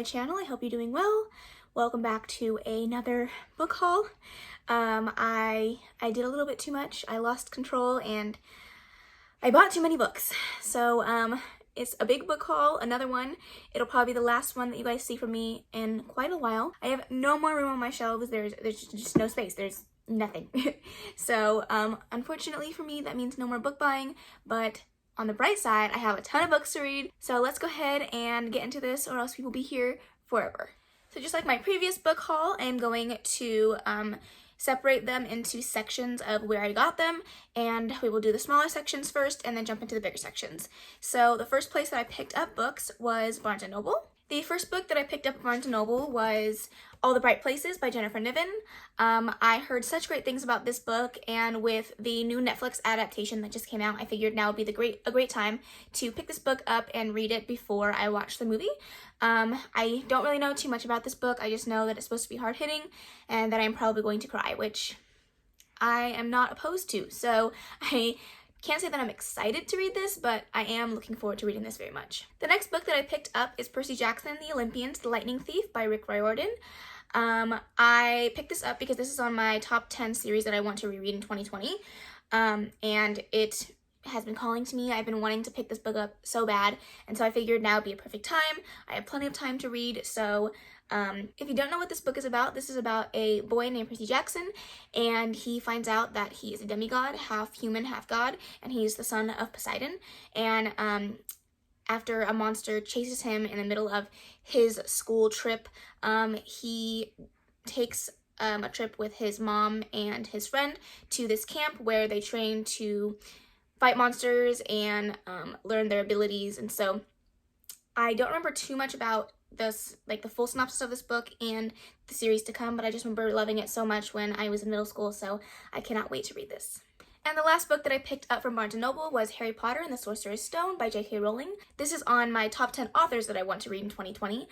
my channel. I hope you're doing well. Welcome back to another book haul. I did a little bit too much. I lost control and I bought too many books. So it's a big book haul, another one. It'll probably be the last one that you guys see from me in quite a while. I have no more room on my shelves. There's just no space. There's nothing. So unfortunately for me, that means no more book buying, but on the bright side, I have a ton of books to read. So let's go ahead and get into this, or else we will be here forever. So just like my previous book haul, I am going to separate them into sections of where I got them, and we will do the smaller sections first and then jump into the bigger sections. So the first place that I picked up books was Barnes & Noble. The first book that I picked up at Barnes & Noble was All the Bright Places by Jennifer Niven. I heard such great things about this book, and with the new Netflix adaptation that just came out, I figured now would be a great time to pick this book up and read it before I watch the movie. I don't really know too much about this book. I just know that it's supposed to be hard-hitting and that I'm probably going to cry, which I am not opposed to. So I can't say that I'm excited to read this, but I am looking forward to reading this very much. The next book that I picked up is Percy Jackson and the Olympians, The Lightning Thief by Rick Riordan. I picked this up because this is on my top 10 series that I want to reread in 2020, and it has been calling to me. I've been wanting to pick this book up so bad, and so I figured now would be a perfect time. I have plenty of time to read, so if you don't know what this book is about, this is about a boy named Percy Jackson, and he finds out that he is a demigod, half human, half god, and he's the son of Poseidon. And after a monster chases him in the middle of his school trip, he takes a trip with his mom and his friend to this camp where they train to fight monsters and learn their abilities. And so I don't remember too much about this, like the full synopsis of this book and the series to come, but I just remember loving it so much when I was in middle school, so I cannot wait to read this. And the last book that I picked up from Barnes & Noble was Harry Potter and the Sorcerer's Stone by J.K. Rowling. This is on my top 10 authors that I want to read in 2020,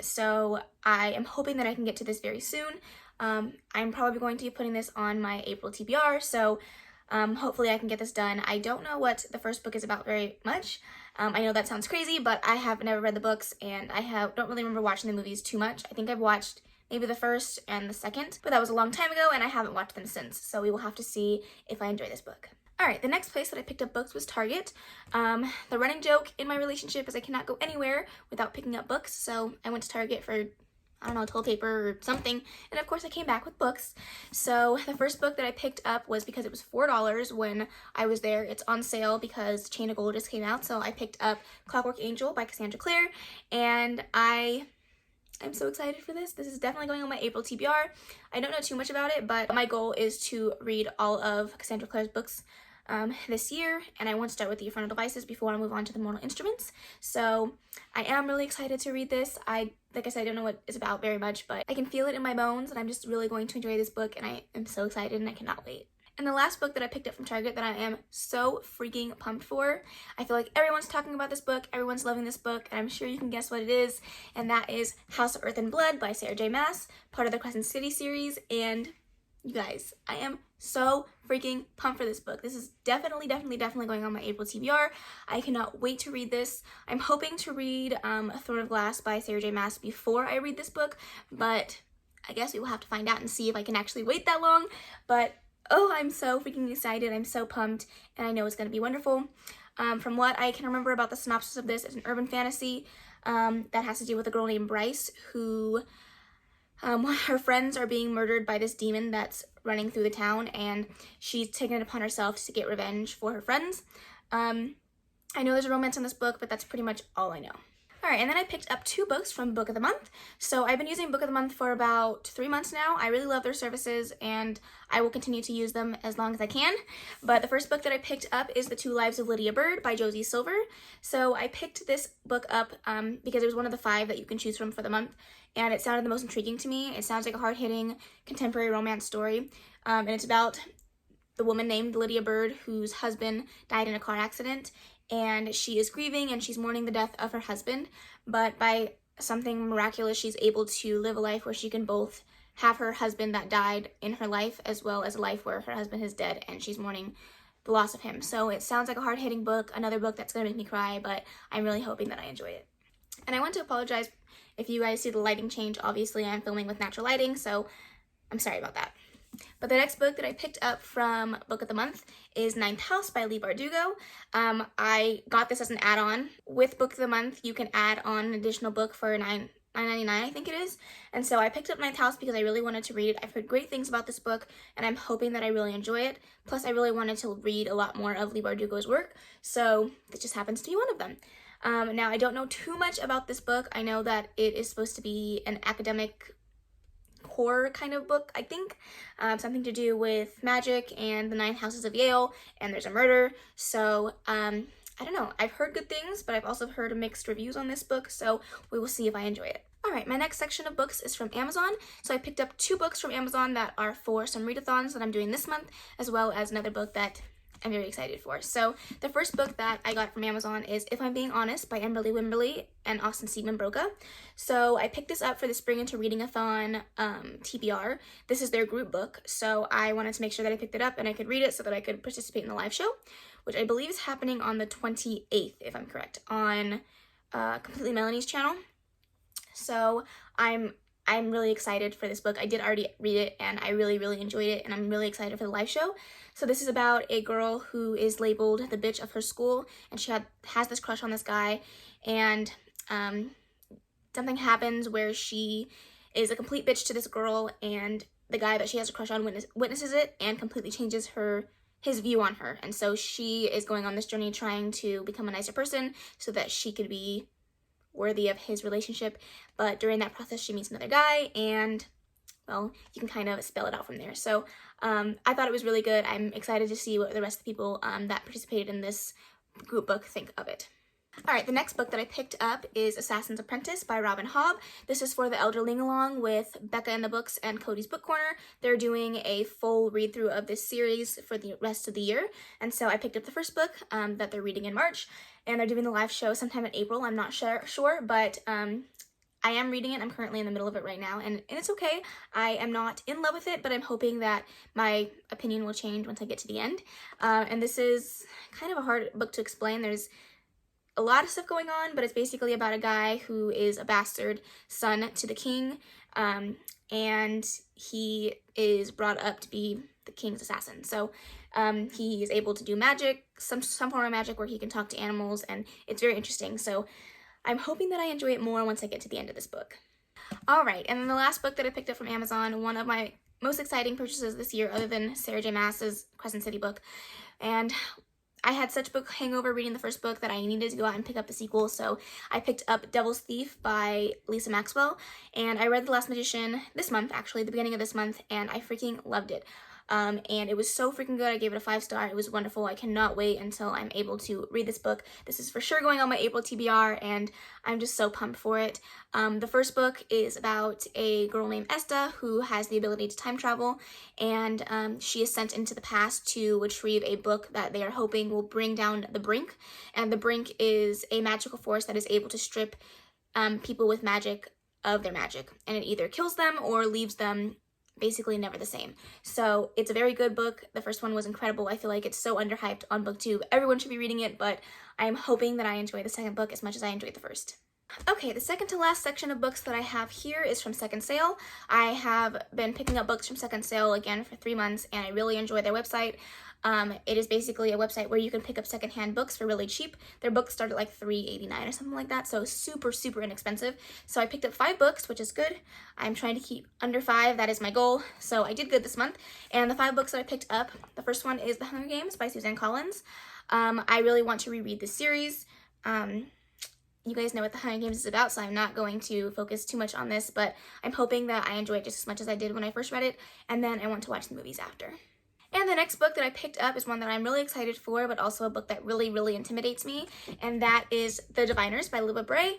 so I am hoping that I can get to this very soon. I'm probably going to be putting this on my April TBR, so hopefully I can get this done. I don't know what the first book is about very much. I know that sounds crazy, but I have never read the books, and I don't really remember watching the movies too much. I think I've watched maybe the first and the second, but that was a long time ago, and I haven't watched them since, so we will have to see if I enjoy this book. Alright, the next place that I picked up books was Target. The running joke in my relationship is I cannot go anywhere without picking up books, so I went to Target for, I don't know, toilet paper or something, and of course I came back with books. So the first book that I picked up was because it was $4 when I was there. It's on sale because Chain of Gold just came out, so I picked up Clockwork Angel by Cassandra Clare, and I'm so excited for this. This is definitely going on my April TBR. I don't know too much about it, but my goal is to read all of Cassandra Clare's books this year, and I want to start with the Infernal Devices before I move on to the Mortal Instruments. So I am really excited to read this. Like I said, I don't know what it's about very much, but I can feel it in my bones, and I'm just really going to enjoy this book, and I am so excited, and I cannot wait. And the last book that I picked up from Target that I am so freaking pumped for, I feel like everyone's talking about this book, everyone's loving this book, and I'm sure you can guess what it is, and that is House of Earth and Blood by Sarah J. Maas, part of the Crescent City series. And you guys, I am so freaking pumped for this book. This is definitely going on my April TBR. I cannot wait to read this. I'm hoping to read Throne of Glass by Sarah J. Maas before I read this book, but I guess we will have to find out and see if I can actually wait that long. But oh, I'm so freaking excited. I'm so pumped, and I know it's going to be wonderful. From what I can remember about the synopsis of this, it's an urban fantasy that has to do with a girl named Bryce who her friends are being murdered by this demon that's running through the town, and she's taken it upon herself to get revenge for her friends. I know there's a romance in this book, but that's pretty much all I know. Alright, and then I picked up 2 books from Book of the Month. So I've been using Book of the Month for about 3 months now. I really love their services, and I will continue to use them as long as I can. But the first book that I picked up is The Two Lives of Lydia Bird by Josie Silver. So I picked this book up because it was one of the 5 that you can choose from for the month, and it sounded the most intriguing to me. It sounds like a hard-hitting contemporary romance story, and it's about the woman named Lydia Bird whose husband died in a car accident, and she is grieving and she's mourning the death of her husband, but by something miraculous she's able to live a life where she can both have her husband that died in her life as well as a life where her husband is dead and she's mourning the loss of him. So it sounds like a hard-hitting book, another book that's going to make me cry, but I'm really hoping that I enjoy it. And I want to apologize If you guys see the lighting change, obviously I'm filming with natural lighting, so I'm sorry about that. But the next book that I picked up from Book of the Month is Ninth House by Leigh Bardugo. I got this as an add-on. With Book of the Month, you can add on an additional book for $9.99, I think it is. And so I picked up Ninth House because I really wanted to read it. I've heard great things about this book, and I'm hoping that I really enjoy it. Plus, I really wanted to read a lot more of Leigh Bardugo's work, so this just happens to be one of them. Now, I don't know too much about this book. I know that it is supposed to be an academic horror kind of book, I think. Something to do with magic and the 9 houses of Yale, and there's a murder. So, I don't know. I've heard good things, but I've also heard mixed reviews on this book, so we will see if I enjoy it. Alright, my next section of books is from Amazon. So I picked up 2 books from Amazon that are for some readathons that I'm doing this month, as well as another book that I'm very excited for. So the first book that I got from Amazon is If I'm Being Honest by Emberly Wimberly and Austin Seaman Broca. So I picked this up for the Spring Into Reading-a-thon TBR. This is their group book, so I wanted to make sure that I picked it up and I could read it so that I could participate in the live show, which I believe is happening on the 28th, if I'm correct, on Completely Melanie's channel. So I'm really excited for this book. I did already read it and I really enjoyed it, and I'm really excited for the live show. So this is about a girl who is labeled the bitch of her school, and she has this crush on this guy, and something happens where she is a complete bitch to this girl, and the guy that she has a crush on witnesses it and completely changes his view on her. And so she is going on this journey trying to become a nicer person so that she could be worthy of his relationship. But during that process, she meets another guy, and well, you can kind of spell it out from there. So I thought it was really good. I'm excited to see what the rest of the people that participated in this group book think of it. Alright, the next book that I picked up is Assassin's Apprentice by Robin Hobb. This is for the Elderling along with Becca in the Books and Cody's Book Corner. They're doing a full read-through of this series for the rest of the year. And so I picked up the first book that they're reading in March, and they're doing the live show sometime in April. I'm not sure, but I am reading it. I'm currently in the middle of it right now, and it's okay. I am not in love with it, but I'm hoping that my opinion will change once I get to the end. And this is kind of a hard book to explain. There's a lot of stuff going on, but it's basically about a guy who is a bastard son to the king, and he is brought up to be the king's assassin. So he is able to do magic, some form of magic where he can talk to animals, and it's very interesting. So I'm hoping that I enjoy it more once I get to the end of this book. Alright, and then the last book that I picked up from Amazon, one of my most exciting purchases this year other than Sarah J Maas's Crescent City book. And I had such book hangover reading the first book that I needed to go out and pick up the sequel, so I picked up Devil's Thief by Lisa Maxwell, and I read The Last Magician this month, actually, the beginning of this month, and I freaking loved it. And it was so freaking good. I gave it a 5-star. It was wonderful. I cannot wait until I'm able to read this book. This is for sure going on my April TBR, and I'm just so pumped for it. The first book is about a girl named Esta who has the ability to time travel, and she is sent into the past to retrieve a book that they are hoping will bring down the Brink. And the Brink is a magical force that is able to strip people with magic of their magic, and it either kills them or leaves them basically never the same. So it's a very good book. The first one was incredible. I feel like it's so underhyped on BookTube. Everyone should be reading it, but I'm hoping that I enjoy the second book as much as I enjoyed the first. Okay, the second to last section of books that I have here is from Second Sale. I have been picking up books from Second Sale again for 3 months, and I really enjoy their website. It is basically a website where you can pick up secondhand books for really cheap. Their books start at like $3.89 or something like that, so super inexpensive. So I picked up 5 books, which is good. I'm trying to keep under 5, that is my goal. So I did good this month. And the 5 books that I picked up, the first one is The Hunger Games by Suzanne Collins. I really want to reread this series. You guys know what The Hunger Games is about, so I'm not going to focus too much on this, but I'm hoping that I enjoy it just as much as I did when I first read it, and then I want to watch the movies after. And the next book that I picked up is one that I'm really excited for, but also a book that really intimidates me, and that is The Diviners by Libba Bray.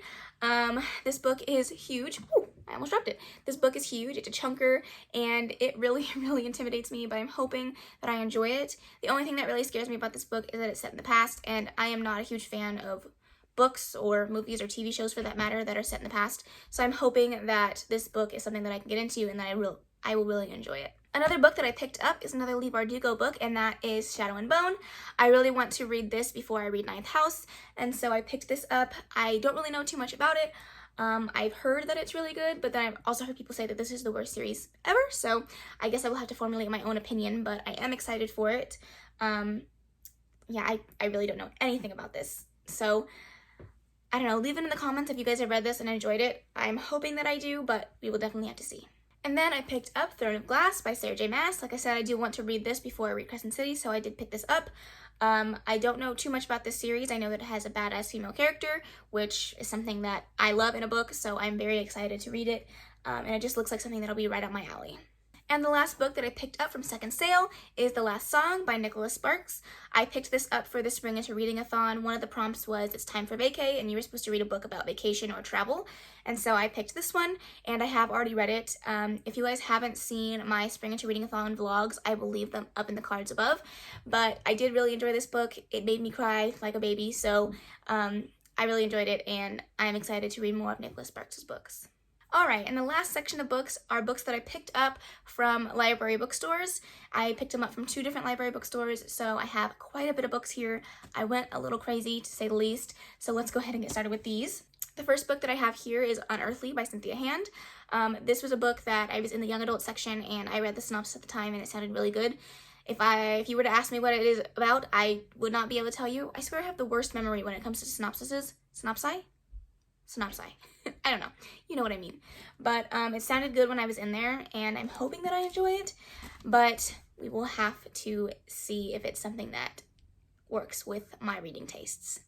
This book is huge. Ooh, I almost dropped it. This book is huge. It's a chunker, and it really intimidates me, but I'm hoping that I enjoy it. The only thing that really scares me about this book is that it's set in the past, and I am not a huge fan of books or movies or TV shows for that matter that are set in the past. So I'm hoping that this book is something that I can get into and that I will really enjoy it. Another book that I picked up is another Leigh Bardugo book, and that is Shadow and Bone. I really want to read this before I read Ninth House, and so I picked this up. I don't really know too much about it. I've heard that it's really good, but then I've also heard people say that this is the worst series ever, so I guess I will have to formulate my own opinion, but I am excited for it. Yeah, I really don't know anything about this, so I don't know, leave it in the comments if you guys have read this and enjoyed it. I'm hoping that I do, but we will definitely have to see. And then I picked up Throne of Glass by Sarah J Maas. Like I said, I do want to read this before I read Crescent City, so I did pick this up. I don't know too much about this series. I know that it has a badass female character, which is something that I love in a book, so I'm very excited to read it. And it just looks like something that'll be right up my alley. And the last book that I picked up from Second Sale is The Last Song by Nicholas Sparks. I picked this up for the Spring Into Reading-a-thon. One of the prompts was it's time for vacay, and you were supposed to read a book about vacation or travel. And so I picked this one, and I have already read it. If you guys haven't seen my Spring Into Reading-a-thon vlogs, I will leave them up in the cards above. But I did really enjoy this book. It made me cry like a baby, so I really enjoyed it, and I'm excited to read more of Nicholas Sparks' books. Alright, and the last section of books are books that I picked up from library bookstores. I picked them up from 2 different library bookstores, so I have quite a bit of books here. I went a little crazy, to say the least, so let's go ahead and get started with these. The first book that I have here is Unearthly by Cynthia Hand. This was a book that I was in the young adult section, and I read the synopsis at the time, and it sounded really good. If you were to ask me what it is about, I would not be able to tell you. I swear I have the worst memory when it comes to synopsises. Synopsi? I don't know. You know what I mean. But it sounded good when I was in there, and I'm hoping that I enjoy it. But we will have to see if it's something that works with my reading tastes.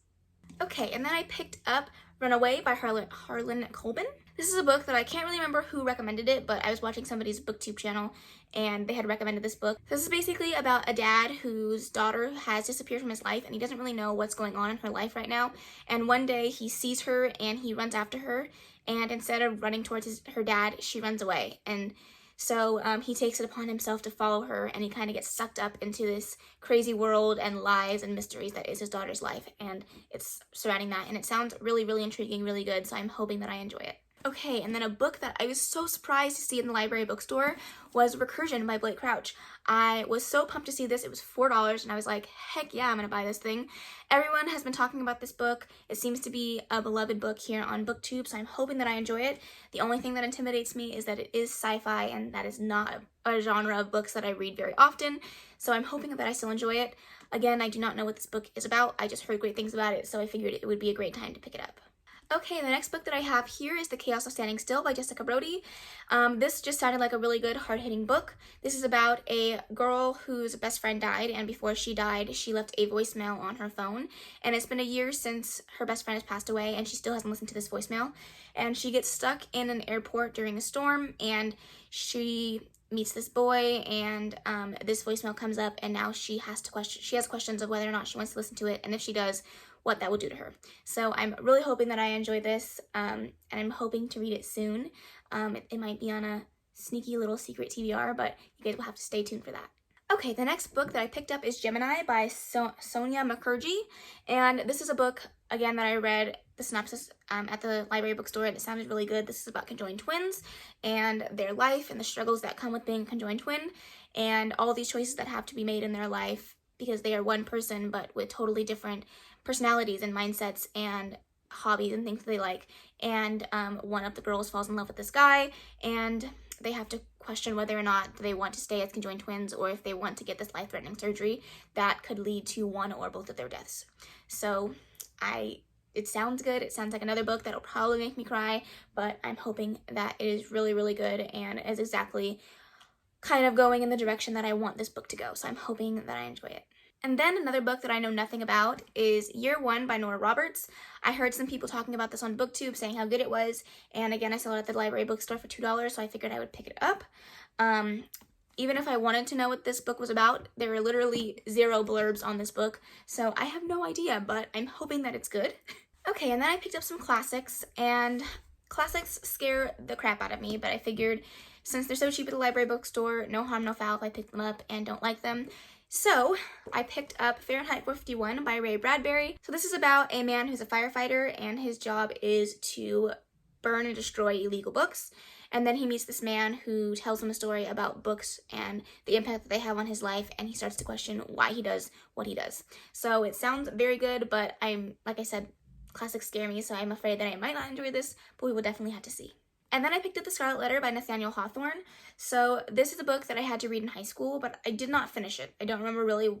Okay, and then I picked up Runaway by Harlan Coben. This is a book that I can't really remember who recommended it, but I was watching somebody's booktube channel and they had recommended this book. This is basically about a dad whose daughter has disappeared from his life and he doesn't really know what's going on in her life right now. And one day he sees her and he runs after her, and instead of running towards her dad, she runs away. And so he takes it upon himself to follow her, and he kind of gets sucked up into this crazy world and lies and mysteries that is his daughter's life, and it's surrounding that, and it sounds really, really intriguing, really good, so I'm hoping that I enjoy it. Okay, and then a book that I was so surprised to see in the library bookstore was Recursion by Blake Crouch. I was so pumped to see this. It was $4, and I was like, heck yeah, I'm gonna buy this thing. Everyone has been talking about this book. It seems to be a beloved book here on BookTube, so I'm hoping that I enjoy it. The only thing that intimidates me is that it is sci-fi, and that is not a genre of books that I read very often, so I'm hoping that I still enjoy it. Again, I do not know what this book is about. I just heard great things about it, so I figured it would be a great time to pick it up. Okay, the next book that I have here is The Chaos of Standing Still by Jessica Brody. This just sounded like a really good, hard-hitting book. This is about a girl whose best friend died, and before she died, she left a voicemail on her phone. And it's been a year since her best friend has passed away, and she still hasn't listened to this voicemail. And she gets stuck in an airport during a storm, and she meets this boy, and this voicemail comes up, and now she has questions of whether or not she wants to listen to it, and if she does, what that will do to her. So I'm really hoping that I enjoy this, and I'm hoping to read it soon. It might be on a sneaky little secret TBR, but you guys will have to stay tuned for that. Okay, the next book that I picked up is Gemini by Sonia Mukherjee, and this is a book, again, that I read the synopsis at the library bookstore, and it sounded really good. This is about conjoined twins and their life and the struggles that come with being a conjoined twin, and all these choices that have to be made in their life because they are one person but with totally different personalities and mindsets and hobbies and things that they like. And one of the girls falls in love with this guy, and they have to question whether or not they want to stay as conjoined twins or if they want to get this life-threatening surgery that could lead to one or both of their deaths. So it sounds good. It sounds like another book that'll probably make me cry, but I'm hoping that it is really, really good and is exactly kind of going in the direction that I want this book to go. So I'm hoping that I enjoy it. And then another book that I know nothing about is Year One by Nora Roberts. I heard some people talking about this on BookTube saying how good it was, and again, I saw it at the library bookstore for $2, so I figured I would pick it up. Even if I wanted to know what this book was about, there are literally 0 blurbs on this book, so I have no idea, but I'm hoping that it's good. Okay, and then I picked up some classics, and classics scare the crap out of me, but I figured since they're so cheap at the library bookstore, no harm, no foul if I pick them up and don't like them. So I picked up Fahrenheit 451 by Ray Bradbury. So this is about a man who's a firefighter, and his job is to burn and destroy illegal books. And then he meets this man who tells him a story about books and the impact that they have on his life, and he starts to question why he does what he does. So it sounds very good, but like I said, classics scare me, so I'm afraid that I might not enjoy this, but we will definitely have to see. And then I picked up The Scarlet Letter by Nathaniel Hawthorne. So this is a book that I had to read in high school, but I did not finish it. I don't remember really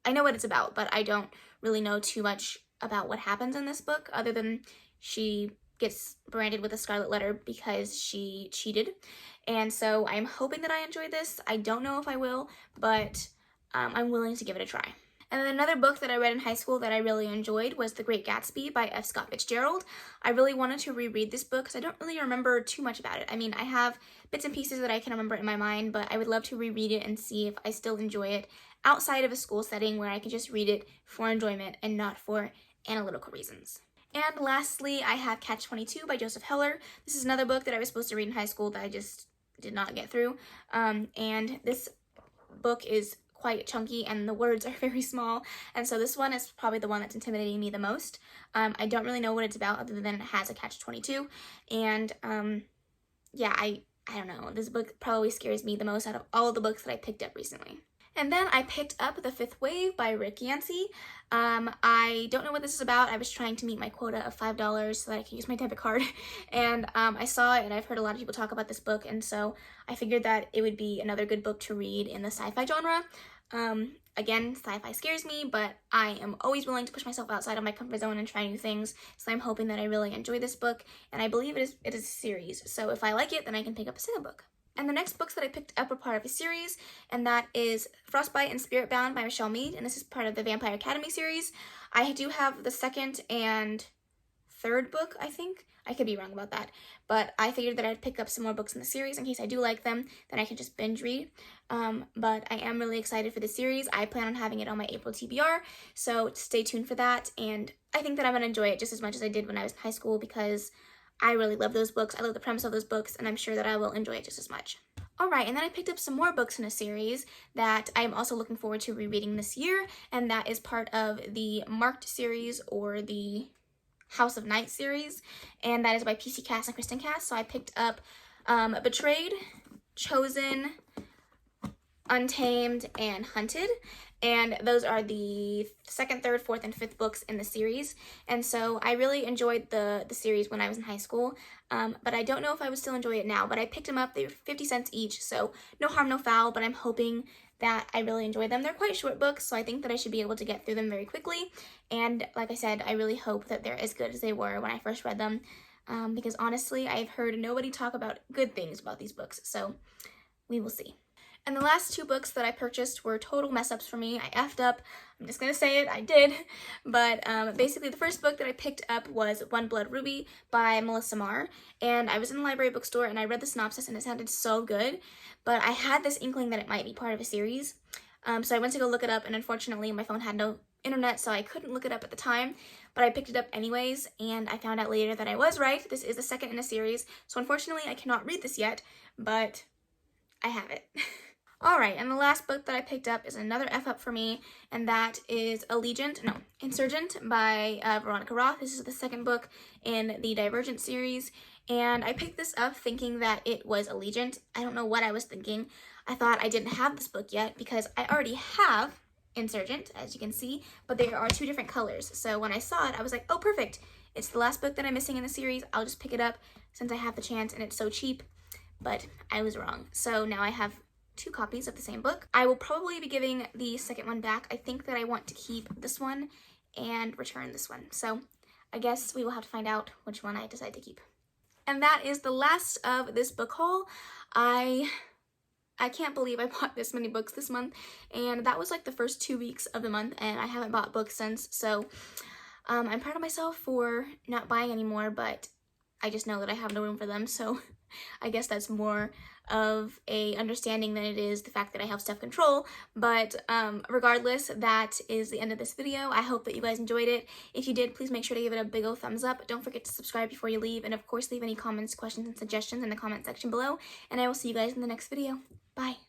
I know what it's about, but I don't really know too much about what happens in this book, other than she gets branded with a scarlet letter because she cheated. And so I'm hoping that I enjoy this. I don't know if I will, but I'm willing to give it a try. And then another book that I read in high school that I really enjoyed was The Great Gatsby by F. Scott Fitzgerald. I really wanted to reread this book because I don't really remember too much about it. I mean, I have bits and pieces that I can remember in my mind, but I would love to reread it and see if I still enjoy it outside of a school setting where I can just read it for enjoyment and not for analytical reasons. And lastly, I have Catch-22 by Joseph Heller. This is another book that I was supposed to read in high school that I just did not get through. And this book is quite chunky and the words are very small, and so this one is probably the one that's intimidating me the most. I don't really know what it's about other than it has a catch-22, and yeah, I don't know. This book probably scares me the most out of all the books that I picked up recently. And then I picked up The Fifth Wave by Rick Yancey. I don't know what this is about. I was trying to meet my quota of $5 so that I could use my debit card. And I saw it and I've heard a lot of people talk about this book. And so I figured that it would be another good book to read in the sci-fi genre. Again, sci-fi scares me, but I am always willing to push myself outside of my comfort zone and try new things. So I'm hoping that I really enjoy this book. And I believe it is a series. So if I like it, then I can pick up a second book. And the next books that I picked up are part of a series, and that is Frostbite and Spiritbound by Michelle Mead, and this is part of the Vampire Academy series. I do have the second and third book, I think. I could be wrong about that, but I figured that I'd pick up some more books in the series in case I do like them, then I can just binge read. But I am really excited for the series. I plan on having it on my April TBR, so stay tuned for that, and I think that I'm going to enjoy it just as much as I did when I was in high school because I really love those books. I love the premise of those books, and I'm sure that I will enjoy it just as much. Alright, and then I picked up some more books in a series that I am also looking forward to rereading this year, and that is part of the Marked series or the House of Night series, and that is by PC Cass and Kristen Cass. So I picked up Betrayed, Chosen, Untamed, and Hunted, and those are the second, third, fourth, and fifth books in the series, and so I really enjoyed the series when I was in high school, but I don't know if I would still enjoy it now, but I picked them up. They were 50 cents each, so no harm, no foul, but I'm hoping that I really enjoy them. They're quite short books, so I think that I should be able to get through them very quickly, and like I said, I really hope that they're as good as they were when I first read them, because honestly, I've heard nobody talk about good things about these books, so we will see. And the last two books that I purchased were total mess-ups for me. I effed up. I'm just gonna say it, I did. But basically the first book that I picked up was One Blood Ruby by Melissa Marr. And I was in the library bookstore and I read the synopsis and it sounded so good. But I had this inkling that it might be part of a series. So I went to go look it up, and unfortunately my phone had no internet, so I couldn't look it up at the time. But I picked it up anyways, and I found out later that I was right. This is the second in a series. So unfortunately I cannot read this yet, but I have it. Alright, and the last book that I picked up is another F-up for me, and that is Insurgent by Veronica Roth. This is the second book in the Divergent series, and I picked this up thinking that it was Allegiant. I don't know what I was thinking. I thought I didn't have this book yet because I already have Insurgent, as you can see, but there are two different colors. So when I saw it, I was like, oh, perfect. It's the last book that I'm missing in the series. I'll just pick it up since I have the chance, and it's so cheap, but I was wrong. So now I have 2 copies of the same book. I will probably be giving the second one back. I think that I want to keep this one and return this one. So I guess we will have to find out which one I decide to keep. And that is the last of this book haul. I can't believe I bought this many books this month, and that was like the first 2 weeks of the month, and I haven't bought books since, so I'm proud of myself for not buying anymore, but I just know that I have no room for them, so I guess that's more of a understanding than it is the fact that I have self-control. But regardless, that is the end of this video. I hope that you guys enjoyed it. If you did, please make sure to give it a big old thumbs up. Don't forget to subscribe before you leave, and of course leave any comments, questions, and suggestions in the comment section below, and I will see you guys in the next video. Bye.